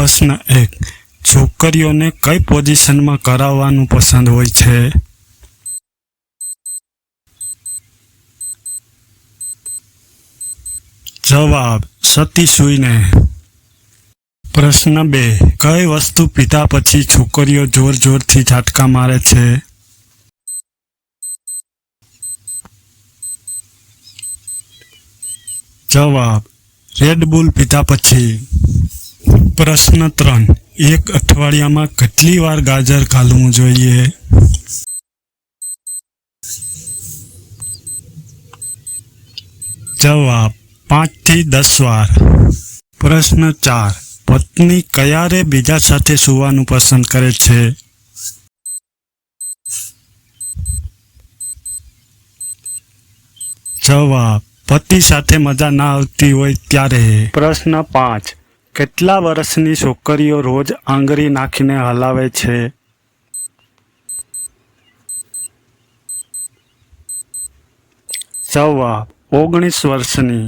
પ્રશ્ન 1. છોકરીઓને કઈ પોઝિશનમાં કરાવવાનું પસંદ હોય છે? જવાબ: સતી સૂઈને. પ્રશ્ન 2. કઈ વસ્તુ પીધા પછી છોકરીઓ જોર જોરથી ઝાટકા મારે છે? જવાબ: રેડ બુલ પીધા પછી. પ્રશ્ન 3. એક અઠવાડિયામાં કેટલી વાર ગાજર ઘાલવું જોઈએ? જવાબ: 5 થી 10 વાર. પ્રશ્ન 4. પત્ની ક્યારે બીજા સાથે સૂવાનું પસંદ કરે છે? જવાબ: પતિ સાથે મજા ના આવતી હોય ત્યારે. પ્રશ્ન 5. કેટલા વર્ષની છોકરીઓ રોજ આંગળી નાખીને હલાવે છે? જવાબ: 19 વર્ષની.